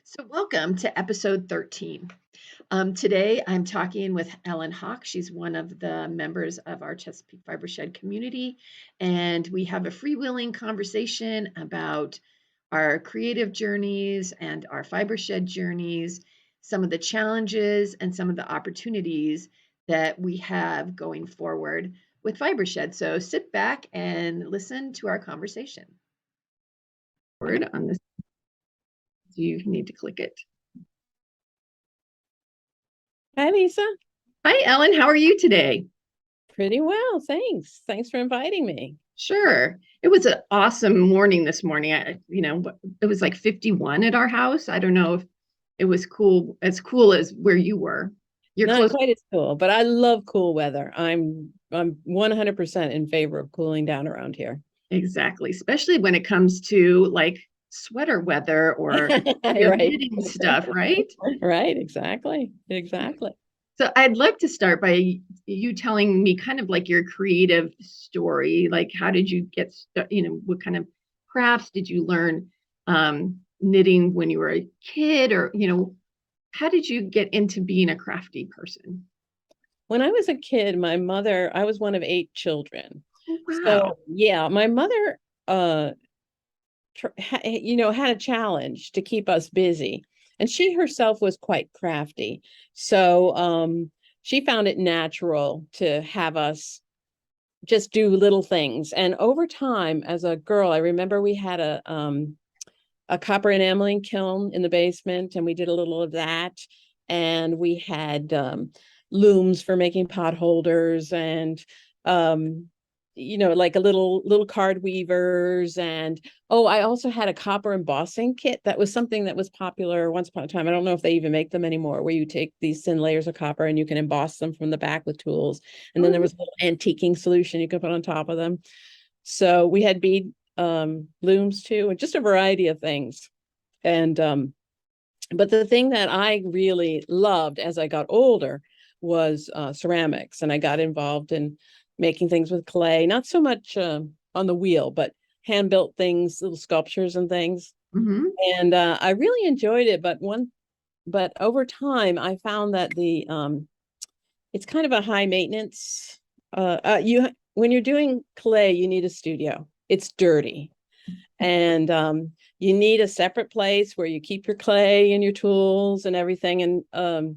So, welcome to episode 13. Today, I'm talking with Ellen Hawk. She's one of the members of our Chesapeake Fiber Shed community, and we have a freewheeling conversation about our creative journeys and our fiber shed journeys, some of the challenges and some of the opportunities that we have going forward with fiber shed. So, sit back and listen to our conversation. Word on this, you need to click it. Hi, Lisa. Hi, Ellen. How are you today? Pretty well, thanks. Thanks for inviting me. Sure. It was an awesome morning this morning. It was like 51 at our house. I don't know if it was cool as where you were. You're Not close. quite as cool, but I love cool weather. I'm 100% in favor of cooling down around here. Exactly, especially when it comes to like sweater weather or Right. knitting stuff, right? Right, exactly. Exactly. So I'd like to start by you telling me kind of like your creative story. Like, how did you get, what kind of crafts did you learn knitting when you were a kid? Or, how did you get into being a crafty person? When I was a kid, I was one of 8 children. Oh, wow. So, yeah, my mother had a challenge to keep us busy. And she herself was quite crafty. So she found it natural to have us just do little things. And over time, as a girl, I remember we had a copper enameling kiln in the basement, and we did a little of that. And we had looms for making pot holders, and um, like a little card weavers. And I also had a copper embossing kit. That was something that was popular once upon a time. I don't know if they even make them anymore, where you take these thin layers of copper and you can emboss them from the back with tools. And then there Oh, was a little antiquing solution you could put on top of them. So we had bead looms too, and just a variety of things. And but the thing that I really loved as I got older was ceramics, and I got involved in making things with clay, not so much on the wheel, but hand built things, little sculptures and things. hmm. And I really enjoyed it. But over time, I found that the it's kind of a high maintenance. You When you're doing clay, you need a studio. It's dirty, and you need a separate place where you keep your clay and your tools and everything. And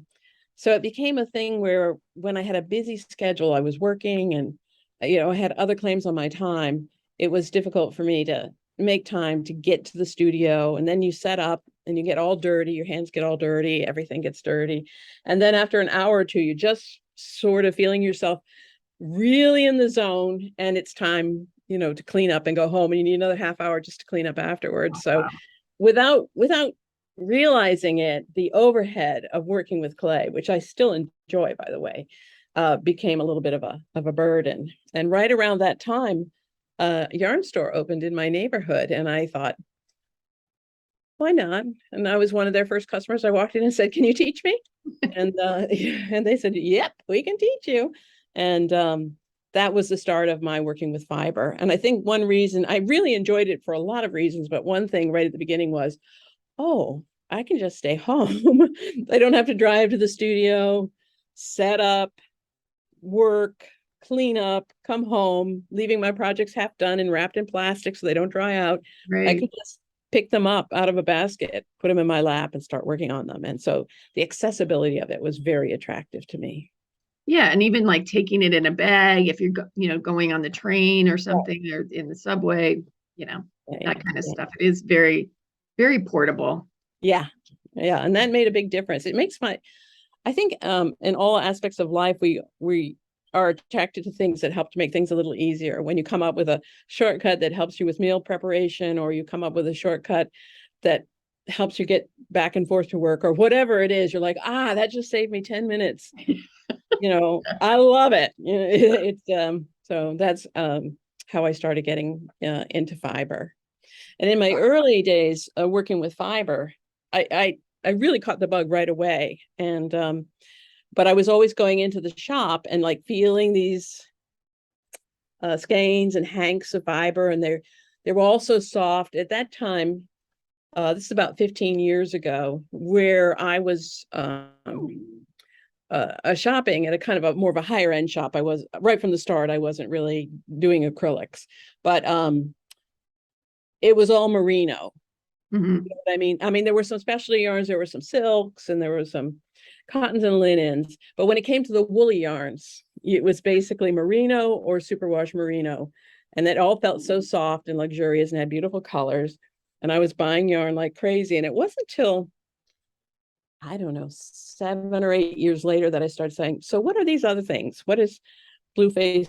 so it became a thing where when I had a busy schedule, I was working, and I had other claims on my time. It was difficult for me to make time to get to the studio. And then you set up and you get all dirty, your hands get all dirty, everything gets dirty. And then after an hour or two, you just sort of feeling yourself really in the zone, and it's time to clean up and go home, and you need another half hour just to clean up afterwards. So Wow. without realizing it, the overhead of working with clay, which I still enjoy, by the way, became a little bit of a burden. And right around that time, a yarn store opened in my neighborhood, and I thought, why not? And I was one of their first customers. I walked in and said, "Can you teach me?" And and they said, "Yep, we can teach you." And that was the start of my working with fiber. And I think one reason I really enjoyed it for a lot of reasons, but one thing right at the beginning was, oh, I can just stay home. I don't have to drive to the studio, set up, work, clean up, come home, leaving my projects half done and wrapped in plastic so they don't dry out. I Right. could just pick them up out of a basket, put them in my lap, and start working on them. And so the accessibility of it was very attractive to me. Yeah, and even like taking it in a bag if you're going on the train or something or in the subway, you know, Right. that kind of Yeah. stuff. It is very, very portable. Yeah. Yeah. And that made a big difference. It makes I think in all aspects of life, we are attracted to things that help to make things a little easier. When you come up with a shortcut that helps you with meal preparation, or you come up with a shortcut that helps you get back and forth to work, or whatever it is, you're like, that just saved me 10 minutes. I love it. It's so that's how I started getting into fiber. And in my early days working with fiber, I really caught the bug right away. And but I was always going into the shop and like feeling these skeins and hanks of fiber, and they were all so soft. At that time, this is about 15 years ago, where I was shopping at a kind of a more of a higher end shop. I was right from the start. I wasn't really doing acrylics, but it was all merino. Mhm. I mean, there were some specialty yarns, there were some silks, and there were some cottons and linens. But when it came to the woolly yarns, it was basically merino or superwash merino. And it all felt so soft and luxurious and had beautiful colors. And I was buying yarn like crazy. And it wasn't until, I don't know, 7 or 8 years later that I started saying, so what are these other things? What is Blueface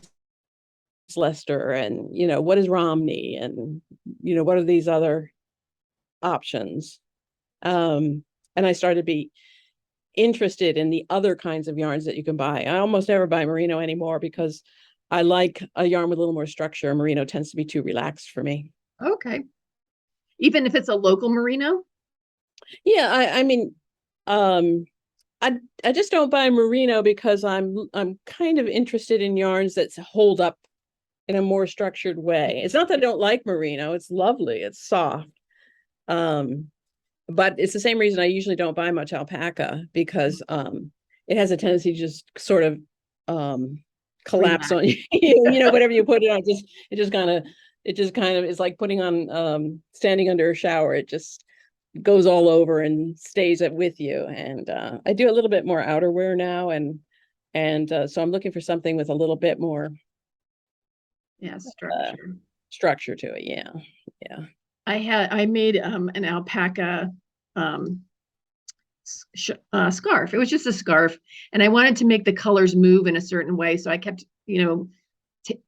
Leicester? And, what is Romney? And, what are these other options? And I started to be interested in the other kinds of yarns that you can buy. I almost never buy merino anymore because I like a yarn with a little more structure. Merino tends to be too relaxed for me. Okay. Even if it's a local merino? Yeah, I mean, um, I just don't buy merino because I'm kind of interested in yarns that hold up in a more structured way. It's not that I don't like merino; it's lovely, it's soft. Um, but it's the same reason I usually don't buy much alpaca because it has a tendency to just sort of collapse Relax. on you. Whatever you put it on, it just kind of is like putting on standing under a shower. It just goes all over and stays it with you. And I do a little bit more outerwear now, and so I'm looking for something with a little bit more Yeah, uh, structure. structure to it. Yeah, yeah. I made an alpaca um, scarf. It was just a scarf, and I wanted to make the colors move in a certain way. So I kept, t-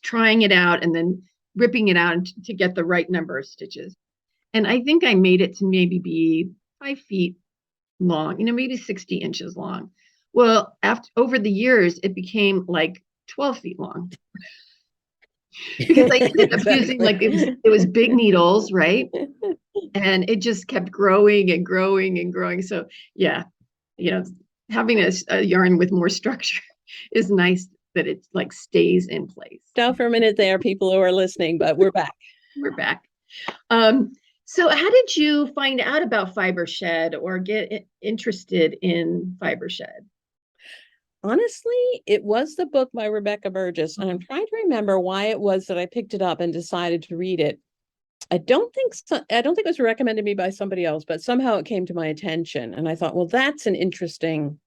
trying it out and then ripping it out to get the right number of stitches. And I think I made it to maybe be 5 feet long, maybe 60 inches long. Well, after over the years, it became like 12 feet long because I ended up using Exactly. like it was big needles, right? And it just kept growing and growing and growing. So yeah, you know, having a yarn with more structure is nice that it like stays in place. Stop for a minute there, people who are listening, but we're back. We're back. Um, so how did you find out about Fiber Shed or get interested in Fiber Shed? Honestly, it was the book by Rebecca Burgess, and I'm trying to remember why it was that I picked it up and decided to read it. I don't think it was recommended to me by somebody else, but somehow it came to my attention, and I thought, well, that's an interesting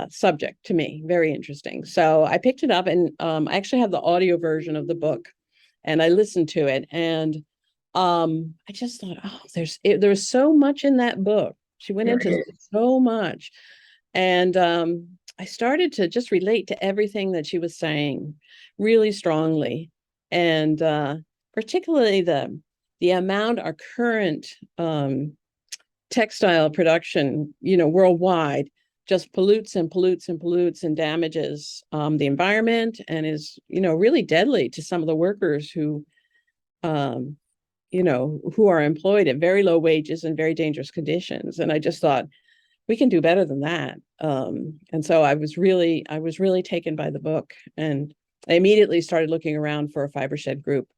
subject to me, very interesting. So I picked it up, and I actually have the audio version of the book, and I listened to it, and I just thought, oh, there's so much in that book. She went There into is. so much, and I started to just relate to everything that she was saying really strongly, and particularly the amount our current textile production, worldwide, just pollutes and pollutes and pollutes and damages the environment, and is, really deadly to some of the workers um, who are employed at very low wages and very dangerous conditions. And I just thought we can do better than that. And so I was really taken by the book, and I immediately started looking around for a Fiber Shed group,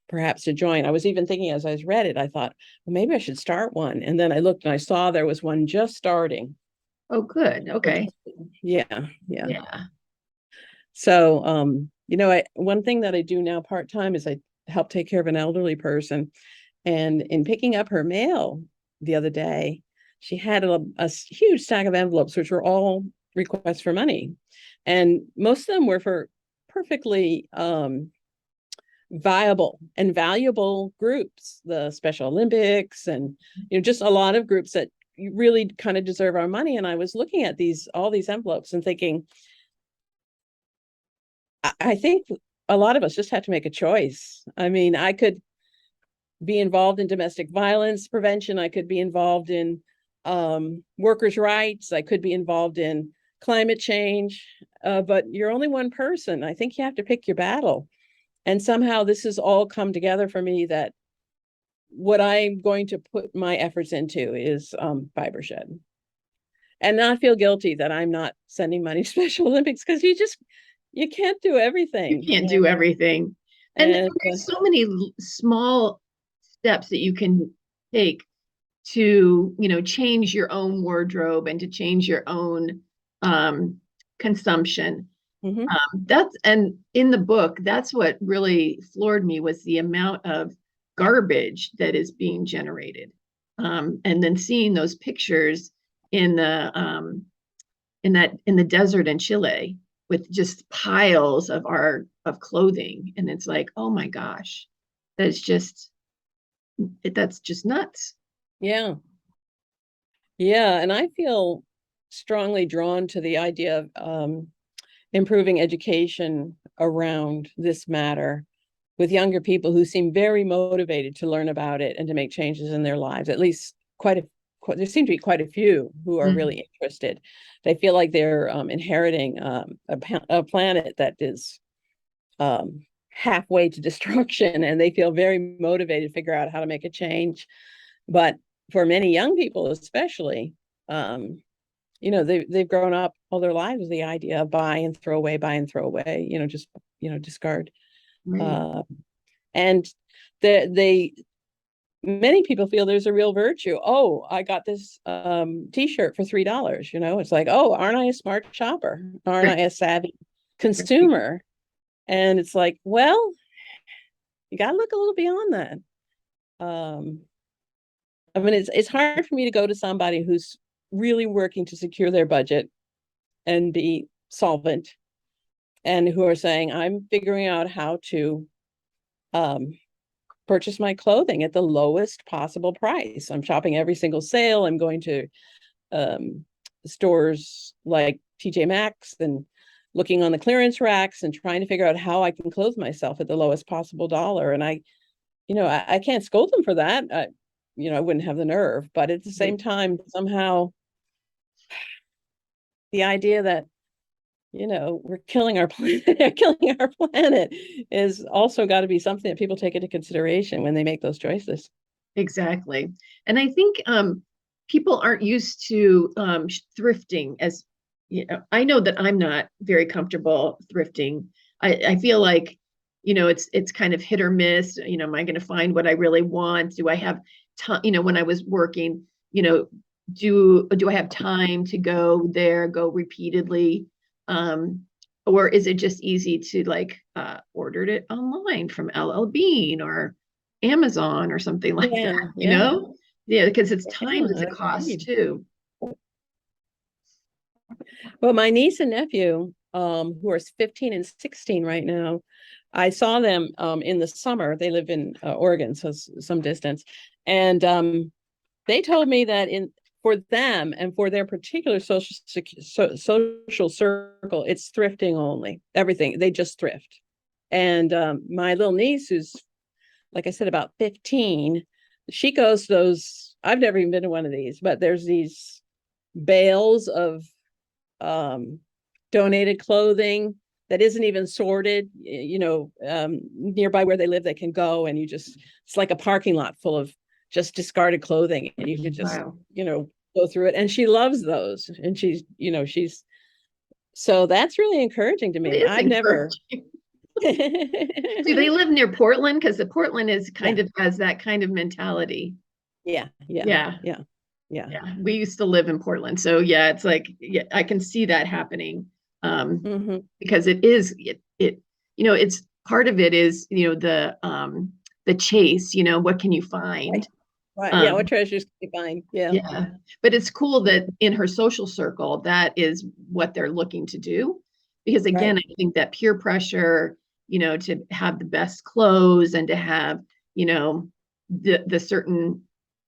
perhaps to join. I was even thinking as I read it, I thought, well, maybe I should start one. And then I looked and I saw there was one just starting. Oh, good. Okay. Yeah, yeah. Yeah. So, one thing that I do now part time is I help take care of an elderly person. And in picking up her mail the other day, she had a huge stack of envelopes, which were all requests for money. And most of them were for perfectly viable and valuable groups, the Special Olympics, and just a lot of groups that really kind of deserve our money. And I was looking at all these envelopes and thinking, I think a lot of us just have to make a choice. I mean, I could be involved in domestic violence prevention. I could be involved in workers' rights. I could be involved in climate change. But you're only one person. I think you have to pick your battle. And somehow this has all come together for me that what I'm going to put my efforts into is Fiber Shed. And not feel guilty that I'm not sending money to Special Olympics, because you can't do You everything. can't do everything. And And there's so many small steps that you can take to, change your own wardrobe and to change your own consumption. Hmm. And in the book, that's what really floored me, was the amount of garbage that is being generated. And then seeing those pictures in the desert in Chile with just piles of clothing. And it's like, oh my gosh, that's just that's just nuts. Yeah. Yeah. And I feel strongly drawn to the idea of improving education around this matter with younger people who seem very motivated to learn about it and to make changes in their lives. At least there seem to be quite a few who are Mhm. really interested. They feel like they're inheriting a planet that is halfway to destruction, and they feel very motivated to figure out how to make a change. But for many young people, especially, they've grown up all their lives with the idea of buy and throw away, buy and throw away, just discard. Right. Uh, and they many people feel there's a real virtue. Oh, I got this t-shirt for $3. It's like, oh, aren't I a smart shopper? Aren't I a savvy Right. consumer? And it's like, well, you got to look a little beyond that. Um, I mean, it's hard for me to go to somebody who's really working to secure their budget and be solvent, and who are saying, I'm figuring out how to um, purchase my clothing at the lowest possible price. I'm shopping every single sale. I'm going to um, stores like TJ Maxx and looking on the clearance racks and trying to figure out how I can clothe myself at the lowest possible dollar. And I can't scold them for that. I wouldn't have the nerve. But at the same Right. time, somehow the idea that we're killing our planet, killing our planet is also got to be something that people take into consideration when they make those choices. Exactly. And I think people aren't used to thrifting as, I know that I'm not very comfortable thrifting. I feel like, it's kind of hit or miss. Am I going to find what I really want? Do I have time? When I was working, do I have time to go there, go repeatedly? Or is it just easy to like ordered it online from LL Bean or Amazon or something like that, Yeah, you yeah, know? Yeah, because it's time is yeah, a cost agreed. too. Well, my niece and nephew, who are 15 and 16 right now, I saw them in the summer. They live in Oregon, so some distance, and they told me that in for them and for their particular social circle, it's thrifting only. Everything they just thrift. And my little niece, who's like I said, about 15, she goes to those. I've never even been to one of these, but there's these bales of um, donated clothing that isn't even sorted, nearby where they live. They can go and it's like a parking lot full of just discarded clothing, and you could just, Wow. go through it. And she loves those. And she's, so that's really encouraging to It me. is I've never. encouraging. Do they Yeah, live near Portland? Because the Portland is kind of has that kind of mentality. yeah, yeah, Yeah. yeah, yeah. Yeah. We used to live in Portland. So yeah, it's like, yeah, I can see that happening. Hmm. Because it is it's part of it is, the chase, what can you Right, find? right. Yeah, what Um, treasures can you find? Yeah. Yeah. But it's cool that in her social circle, that is what they're looking to do. Because again, Right. I think that peer pressure, to have the best clothes and to have, the certain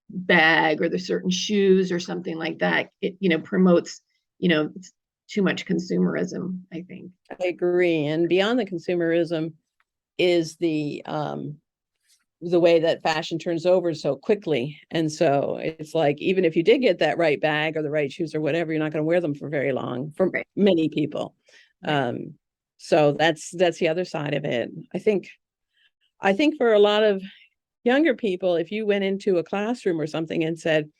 bag or the certain shoes or something like that, it, promotes, too much consumerism, I think. I agree. And beyond the consumerism is the way that fashion turns over so quickly. And so it's like, even if you did get that right bag or the right shoes or whatever, you're not going to wear them for very long for Right. many people. Right. So that's the other side of it. I think for a lot of younger people, if you went into a classroom or something and said,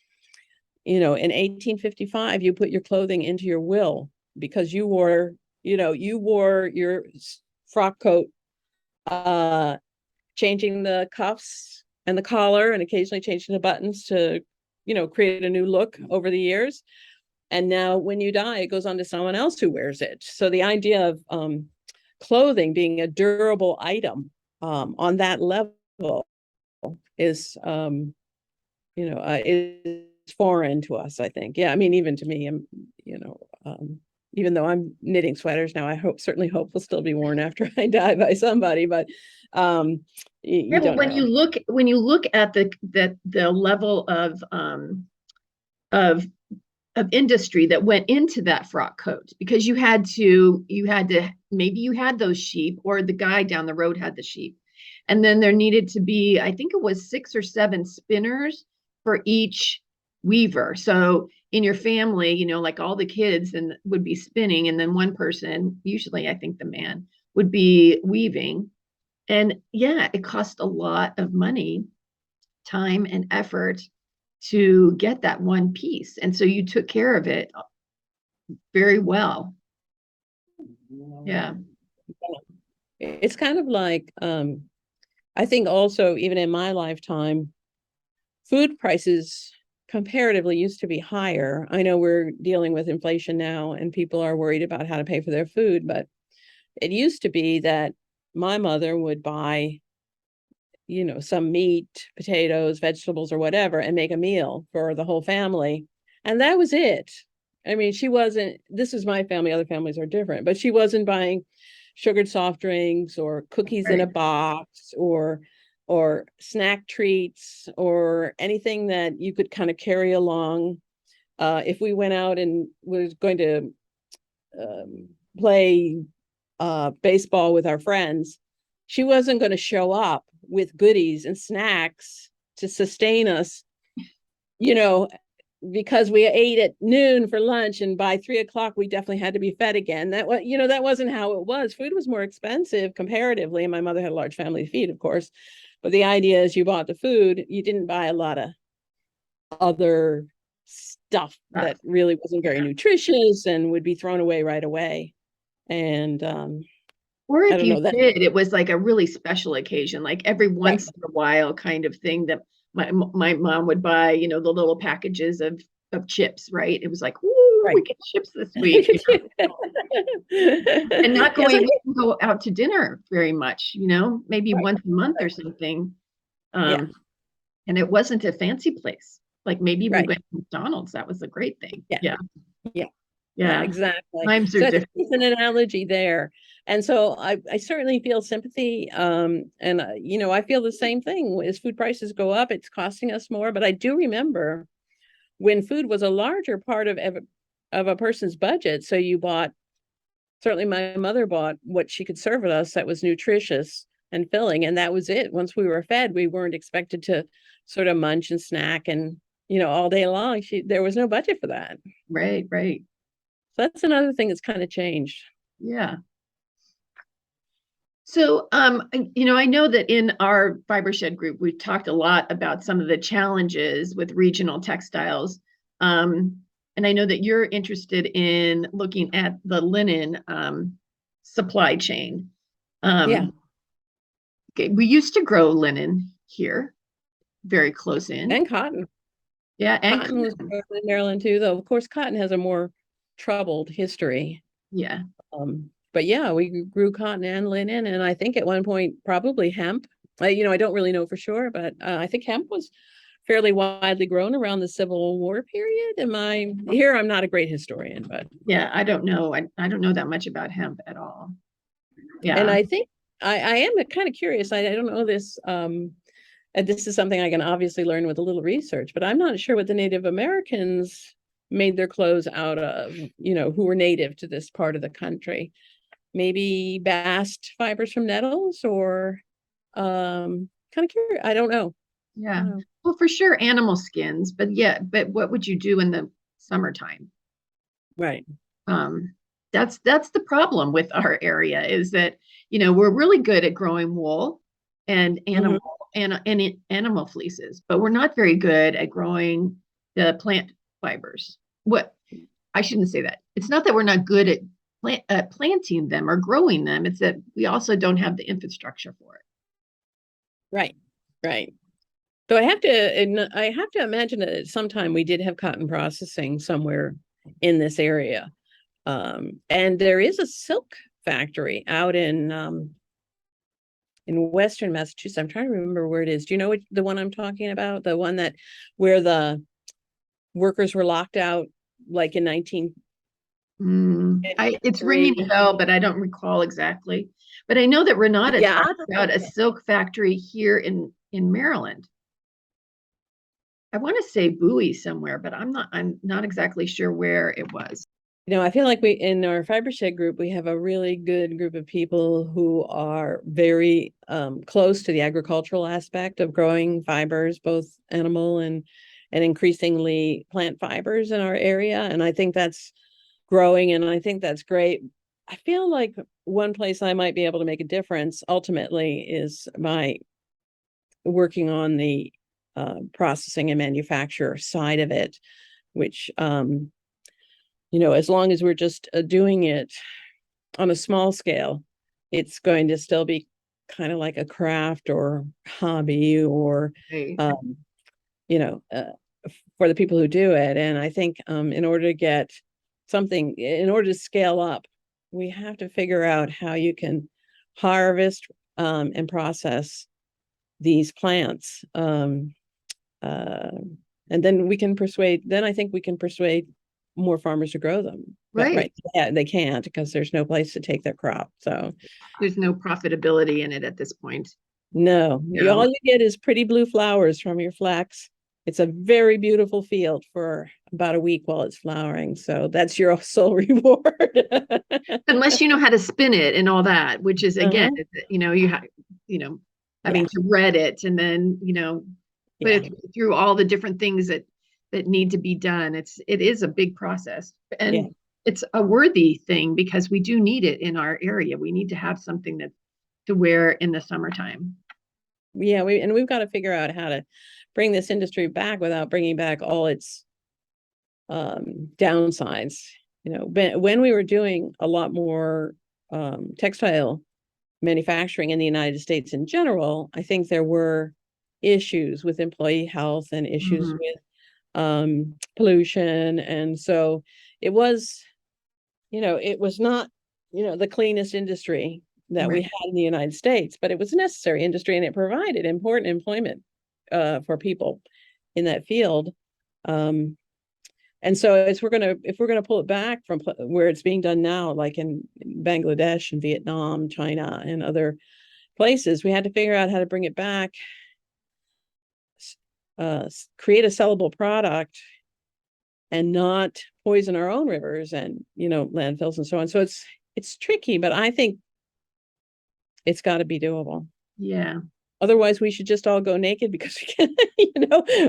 in 1855, you put your clothing into your will because you wore your frock coat, uh, changing the cuffs and the collar and occasionally changing the buttons to, create a new look over the years. And now when you die, it goes on to someone else who wears it. So the idea of clothing being a durable item on that level is, is foreign to us, I think. Yeah, I mean, even to me, even though I'm knitting sweaters now, I certainly hope will still be worn after I die by somebody, but you don't when know. you look at the level of industry that went into that frock coat, because you had to maybe you had those sheep, or the guy down the road had the sheep, and then there needed to be, I think it was 6 or 7 spinners for each weaver. So in your family, like all the kids and would be spinning, and then one person, usually I think the man, would be weaving. And yeah, it cost a lot of money, time and effort to get that one piece. And so you took care of it very well. Yeah. It's kind of like, I think also, even in my lifetime, food prices comparatively used to be higher. I know we're dealing with inflation now and people are worried about how to pay for their food, but it used to be that my mother would buy, some meat, potatoes, vegetables, or whatever, and make a meal for the whole family. And that was it. I mean, this is my family, other families are different, but she wasn't buying sugared soft drinks or cookies in a box or snack treats or anything that you could kind of carry along. If we went out and was going to play baseball with our friends, she wasn't going to show up with goodies and snacks to sustain us, because we ate at noon for lunch and by 3:00 we definitely had to be fed again. That wasn't how it was. Food was more expensive comparatively, and my mother had a large family to feed, of course. But the idea is you bought the food, you didn't buy a lot of other stuff that really wasn't very nutritious and would be thrown away right away. And or if you did, it was like a really special occasion, like every once in a while kind of thing, that my mom would buy, the little packages of chips, right? It was like, ooh, we get chips this week. And not go out to dinner very much, maybe once a month or something. And it wasn't a fancy place. Like maybe we went to McDonald's. That was a great thing. Yeah, exactly. Times are different. It's an analogy there. And so I certainly feel sympathy. And, I feel the same thing. As food prices go up, it's costing us more. But I do remember when food was a larger part of a person's budget. So certainly my mother bought what she could serve us that was nutritious and filling. And that was it. Once we were fed, we weren't expected to sort of munch and snack and, all day long. There was no budget for that. Right. So that's another thing that's kind of changed. Yeah. So, I know that in our FiberShed group, we've talked a lot about some of the challenges with regional textiles. And I know that you're interested in looking at the linen supply chain. Okay, we used to grow linen here, very close in. And cotton. Yeah, and cotton was grown in Maryland too, though. Of course, cotton has a more troubled history. Yeah. But yeah, we grew cotton and linen, and I think at one point probably hemp. I don't really know for sure, but I think hemp was fairly widely grown around the Civil War period. I'm not a great historian, but yeah, I don't know. I don't know that much about hemp at all. Yeah. And I think I am kind of curious. I don't know this. And this is something I can obviously learn with a little research, but I'm not sure what the Native Americans made their clothes out of, who were native to this part of the country. Maybe bast fibers from nettles, or kind of curious. I don't know. Yeah. Well, for sure, animal skins, but what would you do in the summertime? Right. That's the problem with our area, is that, we're really good at growing wool and animal fleeces, but we're not very good at growing the plant fibers. I shouldn't say that. It's not that we're not good at planting them or growing them. It's that we also don't have the infrastructure for it. Right. Though I have to imagine that at some time we did have cotton processing somewhere in this area. And there is a silk factory out in Western Massachusetts. I'm trying to remember where it is. Do you know the one I'm talking about? The one that where the workers were locked out like in 19 It's ringing a bell, but I don't recall exactly. But I know that Renata Yeah, talked about a silk factory here in Maryland. I want to say Bowie somewhere, but I'm not exactly sure where it was. I feel like we in our Fibershed group, we have a really good group of people who are very close to the agricultural aspect of growing fibers, both animal and increasingly plant fibers in our area. And I think that's growing, and I think that's great. I feel like one place I might be able to make a difference ultimately is by working on the processing and manufacture side of it, which as long as we're just doing it on a small scale, it's going to still be kind of like a craft or hobby or Right. For the people who do it. And I think in order to scale up, we have to figure out how you can harvest and process these plants. And then I think we can persuade more farmers to grow them. But Right. yeah, they can't because there's no place to take their crop. So There's no profitability in it at this point. no, all you get is pretty blue flowers from your flax. It's a very beautiful field for about a week while it's flowering. So that's your sole reward. Unless you know how to spin it and all that, which is again, you have, having to read it and then, put it through all the different things that need to be done. It is a big process, and it's a worthy thing because we do need it in our area. We need to have something to wear in the summertime. Yeah, we've got to figure out how to bring this industry back without bringing back all its downsides. When we were doing a lot more textile manufacturing in the United States in general, I think there were issues with employee health and issues with pollution. And so it was not, the cleanest industry that we had in the United States, but it was a necessary industry and it provided important employment for people in that field. And so if we're gonna pull it back from where it's being done now, like in Bangladesh and Vietnam, China, and other places, we had to figure out how to bring it back, create a sellable product, and not poison our own rivers and landfills and so on. So it's tricky, but I think it's got to be doable. Yeah. Otherwise, we should just all go naked because we can,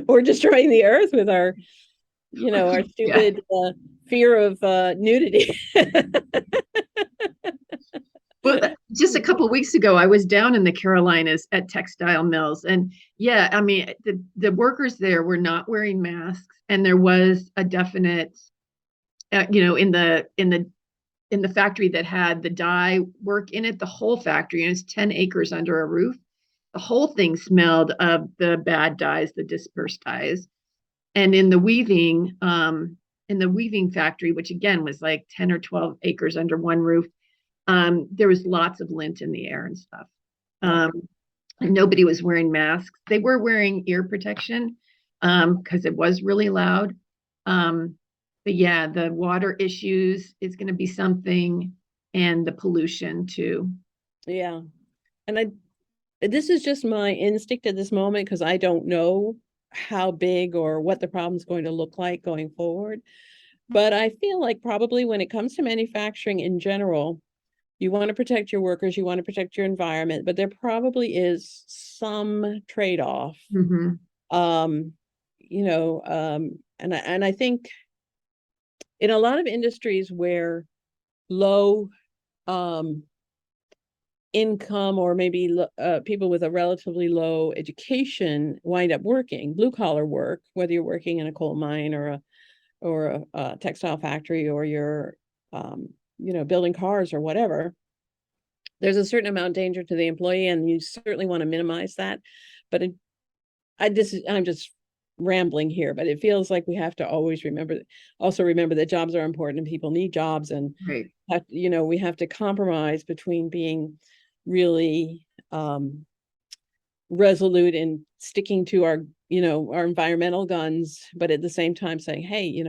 we're destroying the earth with our stupid fear of nudity. Well, just a couple of weeks ago, I was down in the Carolinas at textile mills, and I mean, the workers there were not wearing masks, and there was a definite, in the factory that had the dye work in it, the whole factory, and it's 10 acres under a roof. The whole thing smelled of the bad dyes, the dispersed dyes. And in the weaving factory, which again was like 10 or 12 acres under one roof, there was lots of lint in the air and stuff. Nobody was wearing masks. They were wearing ear protection because it was really loud. But yeah, the water issues is going to be something, and the pollution too. Yeah. And this is just my instinct at this moment because I don't know how big or what the problem is going to look like going forward. But I feel like probably when it comes to manufacturing in general, you want to protect your workers, you want to protect your environment, but there probably is some trade-off. And I think in a lot of industries where low income or maybe people with a relatively low education wind up working blue collar work, whether you're working in a coal mine or a textile factory, or you're building cars or whatever. There's a certain amount of danger to the employee, and you certainly want to minimize that. But I'm just rambling here, but it feels like we have to always also remember that jobs are important and people need jobs, and Right. we have to compromise between being really resolute in sticking to our environmental guns, but at the same time saying, hey,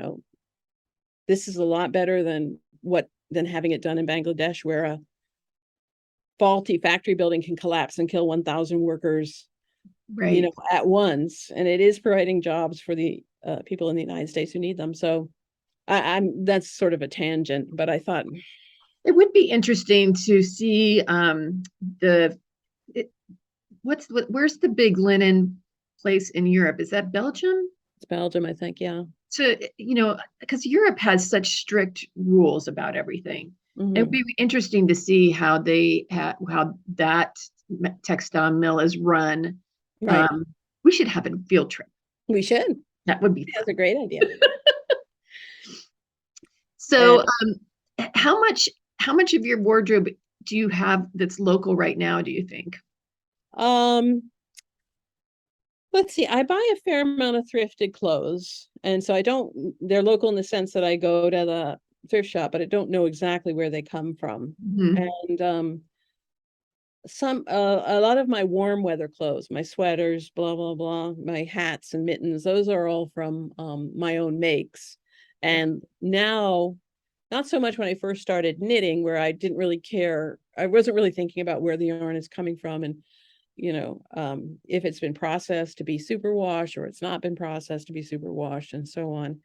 this is a lot better than having it done in Bangladesh, where a faulty factory building can collapse and kill 1,000 workers, Right. at once. And it is providing jobs for the people in the United States who need them. So that's sort of a tangent, but I thought, It would be interesting to see the it, where's the big linen place in Europe? Is that Belgium? it's Belgium, I think. Yeah. Because Europe has such strict rules about everything. It would Hmm. be interesting to see how how that textile mill is run. Right. Um, we should have a field trip. We should. That would be fun. That's a great idea. So, And how much of your wardrobe do you have that's local right now, do you think? um let's see, I buy a fair amount of thrifted clothes. And so they're local in the sense that I go to the thrift shop, but I don't know exactly where they come from. Mhm. And a lot of my warm weather clothes, my sweaters, blah blah blah, my hats and mittens, those are all from my own makes. And now, not so much when I first started knitting, where I didn't really care. I wasn't really thinking about where the yarn is coming from, and if it's been processed to be superwash or it's not been processed to be superwashed, and so on.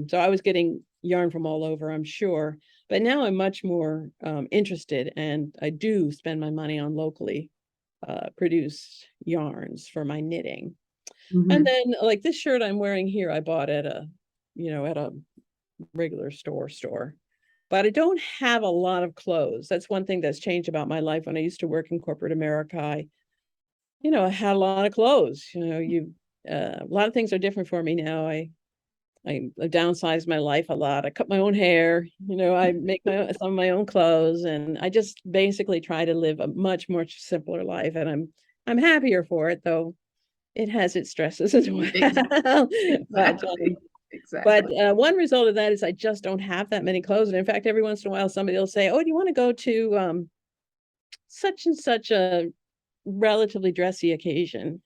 So I was getting yarn from all over, I'm sure. But now I'm much more interested, and I do spend my money on locally produced yarns for my knitting. And Mhm. then, like this shirt I'm wearing here, I bought at a regular store. But I don't have a lot of clothes. That's one thing that's changed about my life. When I used to work in corporate America, I had a lot of clothes. A lot of things are different for me now. I downsized my life a lot. I cut my own hair. I make some of my own clothes, and I just basically try to live a much more simpler life. And I'm happier for it, though it has its stresses as well. But Exactly. but Exactly. one result of that is I just don't have that many clothes. And in fact, every once in a while, somebody will say, "Oh, do you want to go to such and such a relatively dressy occasion?"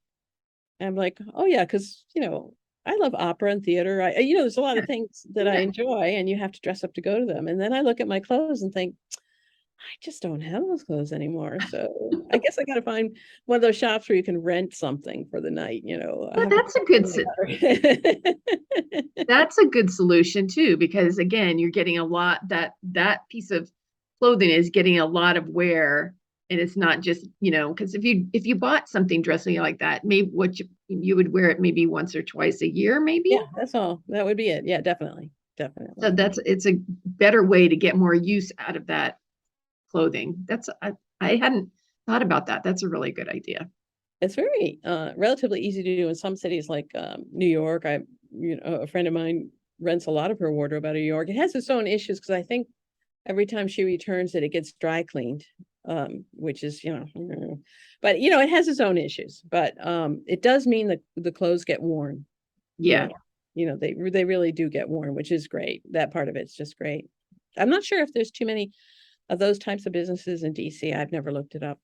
And I'm like, "Oh yeah, because I love opera and theater. There's a lot of things that I Yeah. enjoy, and you have to dress up to go to them." And then I look at my clothes and think, I just don't have those clothes anymore. So I guess I got to find one of those shops where you can rent something for the night. I Well, have to that's a good solution too, because again, you're getting a lot that piece of clothing is getting a lot of wear, and it's not just, because if you bought something dressing like that, maybe you would wear it maybe once or twice a year, maybe. Yeah, that's all. That would be it. Yeah, definitely. So Definitely. it's a better way to get more use out of that clothing. I hadn't thought about that. That's a really good idea. It's very relatively easy to do in some cities like New York. A friend of mine rents a lot of her wardrobe out of New York. It has its own issues because I think every time she returns it, it gets dry cleaned, which is, but it has its own issues. But it does mean that the clothes get worn. You Yeah. know, they really do get worn, which is great. That part of it's just great. I'm not sure if there's too many of those types of businesses in DC. I've never looked it up.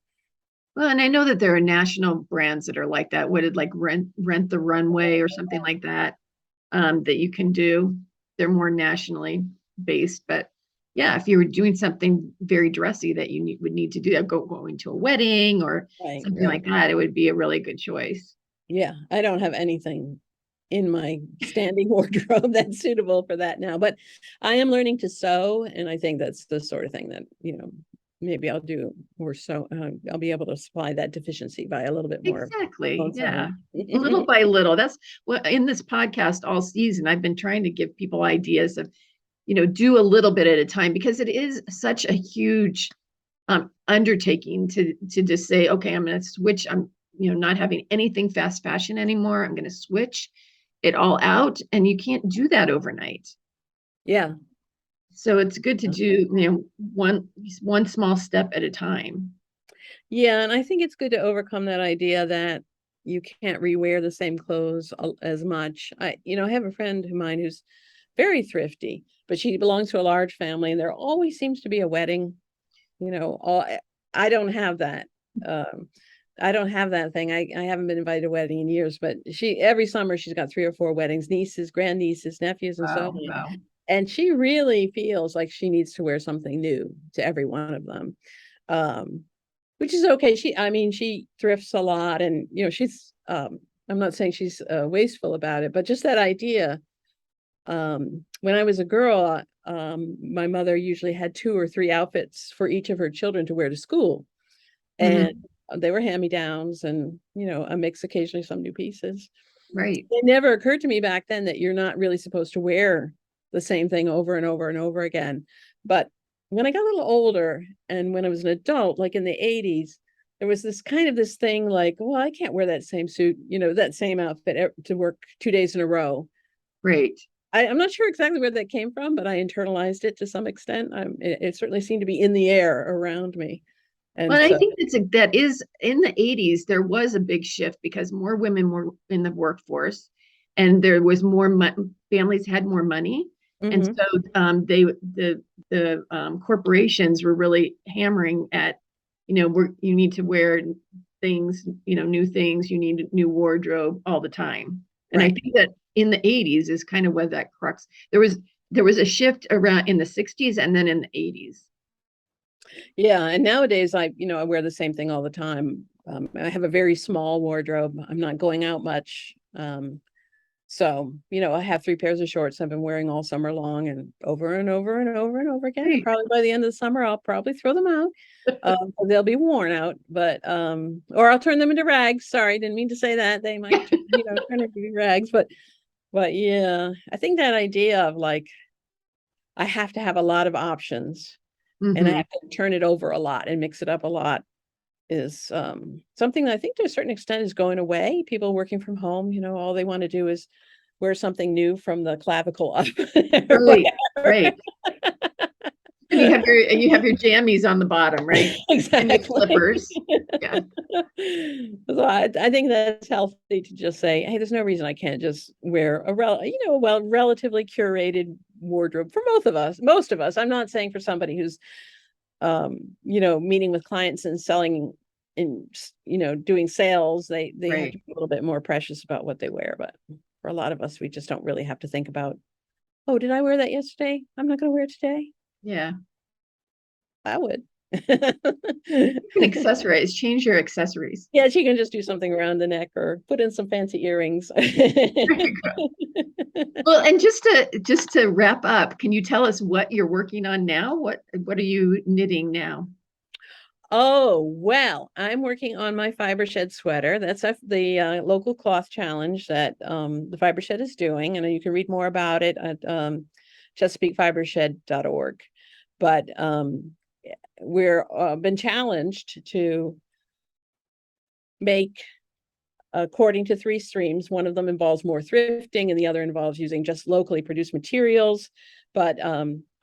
Well, and I know that there are national brands that are like that. Would it like rent the runway or something like that, that you can do? They're more nationally based, but yeah, if you were doing something very dressy that would need to do that, going to a wedding or Right, something right. like that, it would be a really good choice. Yeah, I don't have anything in my standing wardrobe that's suitable for that now, but I am learning to sew, and I think that's the sort of thing that, maybe I'll do more so. I'll be able to supply that deficiency by a little bit more Exactly. own Yeah. sewing. Little by little. That's what in this podcast all season, I've been trying to give people ideas of, do a little bit at a time, because it is such a huge undertaking to just say, okay, I'm going to switch. I'm, not having anything fast fashion anymore. I'm going to switch it all out. And you can't do that overnight. Yeah. So it's good to do, one small step at a time. Yeah, and I think it's good to overcome that idea that you can't rewear the same clothes as much. I have a friend of mine who's very thrifty, but she belongs to a large family, and there always seems to be a wedding. All I don't have that. Um, I don't have that thing. I haven't been invited to a wedding in years, but every summer she's got 3 or 4 weddings, nieces, grandnieces, nephews, and so Wow, on. wow. And she really feels like she needs to wear something new to every one of them. Which is okay. She thrifts a lot, and she's I'm not saying she's wasteful about it, but just that idea. When I was a girl, my mother usually had 2 or 3 outfits for each of her children to wear to school. And they were hand-me-downs, and a mix, occasionally some new pieces. Right. It never occurred to me back then that you're not really supposed to wear the same thing over and over and over again. But when I got a little older, and when I was an adult, like in the 80s, there was this thing like, well, I can't wear that same suit, that same outfit to work 2 days in a row. Right. I'm not sure exactly where that came from, but I internalized it to some extent. It certainly seemed to be in the air around me. And Well, I so, think that is in the 80s, there was a big shift because more women were in the workforce, and there was more families had more money. And mhm, so the corporations were really hammering at, you need to wear things, new things, you need a new wardrobe all the time. And I right. think that in the 80s is kind of where that crux, there was a shift around in the 60s and then in the 80s. Yeah, and nowadays I wear the same thing all the time. I have a very small wardrobe. I'm not going out much. So, I have 3 pairs of shorts I've been wearing all summer long, and over and over and over and over again. And Right. probably by the end of the summer, I'll probably throw them out. They'll be worn out, but or I'll turn them into rags. Sorry, didn't mean to say that. They might, turn into rags, but yeah, I think that idea of like I have to have a lot of options, and I Hmm. have to turn it over a lot and mix it up a lot is something that I think to a certain extent is going away. People working from home, all they want to do is wear something new from the clavicle up or Right. whatever. Right. And you have your jammies on the bottom, right? And your Exactly. slippers. Yeah. So I think that's healthy to just say, hey, there's no reason I can't just wear relatively curated wardrobe for most of us. I'm not saying for somebody who's meeting with clients and selling and doing sales, they have to Right. be a little bit more precious about what they wear. But for a lot of us, we just don't really have to think about, oh, did I wear that yesterday? I'm not going to wear it today. Yeah. I would. You can accessorize, change your accessories. Yeah, she can just do something around the neck or put in some fancy earrings. Well, and just to wrap up, can you tell us what you're working on now? What are you knitting now? Oh, well, I'm working on my Fiber Shed sweater. That's the local cloth challenge that the Fiber Shed is doing. And you can read more about it at ChesapeakeFibershed.org. But we're been challenged to make according to 3 streams. One of them involves more thrifting, and the other involves using just locally produced materials. But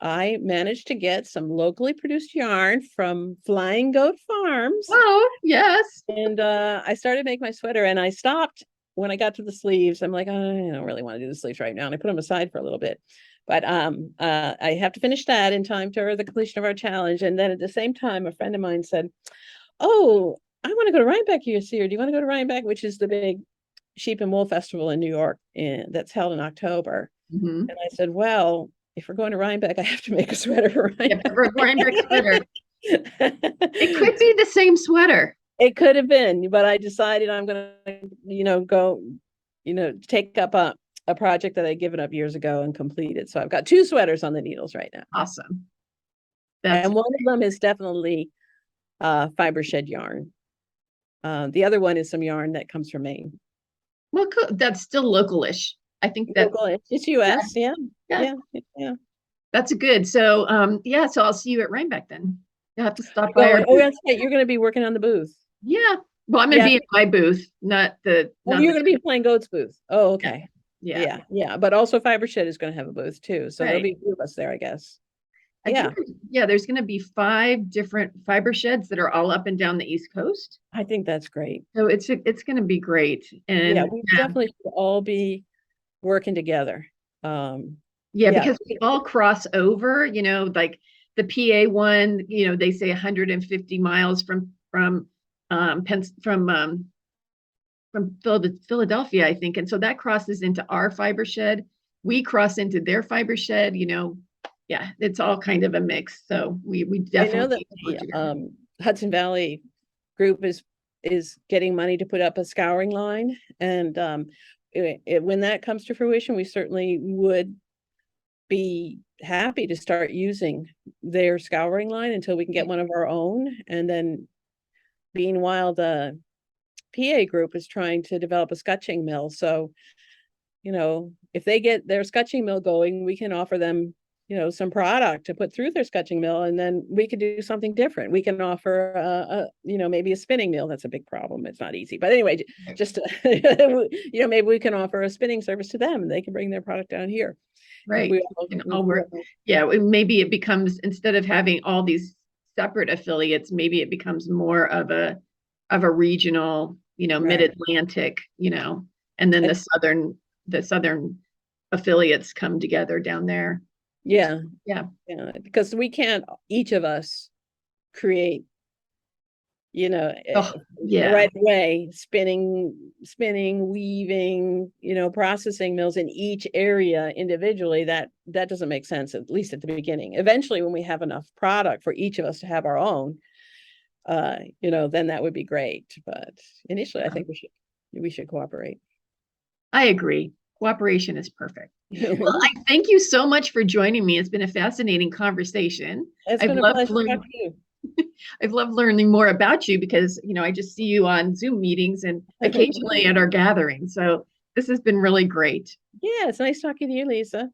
I managed to get some locally produced yarn from Flying Goat Farms. Oh, yes. And I started making my sweater, and I stopped when I got to the sleeves. I'm like, oh, I don't really want to do the sleeves right now. And I put them aside for a little bit. But I have to finish that in time to the completion of our challenge. And then at the same time, a friend of mine said, oh, I want to go to Rhinebeck this year. Do you want to go to Rhinebeck, which is the big sheep and wool festival in New York that's held in October? Hmm. And I said, well, if we're going to Rhinebeck, I have to make a sweater for Yep, Rhinebeck. the Rhinebeck sweater. It could be the same sweater. It could have been, but I decided I'm going to, go, take up a project that I'd given up years ago and complete it. So I've got 2 sweaters on the needles right now. Awesome. That's And one of them is definitely Fiber Shed yarn. The other one is some yarn that comes from Maine. well, cool. That's still localish. I think that Local, it's US, yeah. yeah, Yeah. that's good. So yeah, so I'll see you at Rhinebeck then. You'll have to stop by our Oh, booth. that's right. You're going to be working on the booth. Yeah. Well, I'm gonna Yeah. be in my booth, not the Well, you're going to be playing Goat's booth. Oh, yeah. okay. Yeah. Yeah. But also Fiber Shed is going to have a booth too. So there'll Right. be 2 of us there, I guess. I Yeah, think, yeah, there's going to be 5 different fiber sheds that are all up and down the East Coast. I think that's great. So it's going to be great. Yeah, And we definitely should all be working together. yeah, Yeah, because we all cross over, like the PA one, they say 150 miles from Philadelphia, I think. And so that crosses into our fiber shed. We cross into their fiber shed, yeah, it's all kind of a mix. So we I know definitely that need to work the together. Hudson Valley group is getting money to put up a scouring line, and when that comes to fruition, we certainly would be happy to start using their scouring line until we can get one of our own. And then, meanwhile, the PA group is trying to develop a scutching mill. So, if they get their scutching mill going, we can offer them, some product to put through their scutching mill, and then we could do something different. We can offer, maybe a spinning mill. That's a big problem. It's not easy, but anyway, just maybe we can offer a spinning service to them, and they can bring their product down here. If Right. we all, And if all we work. all- Yeah, maybe it becomes, instead of having all these separate affiliates, maybe it becomes more of a regional, Right. mid-Atlantic, and then And the southern affiliates come together down there. yeah, Yeah. yeah, because we can't each of us create, Oh, yeah. right away, spinning, weaving, processing mills in each area individually. That doesn't make sense, at least at the beginning. Eventually, when we have enough product for each of us to have our own, then that would be great. But initially, I think we should cooperate. I agree. Cooperation is perfect. Well, I thank you so much for joining me. It's been a fascinating conversation. It's I've been a loved pleasure learning. talking to you. I've loved learning more about you because, I just see you on Zoom meetings and occasionally at our gatherings. So this has been really great. Yeah, it's nice talking to you, Lisa.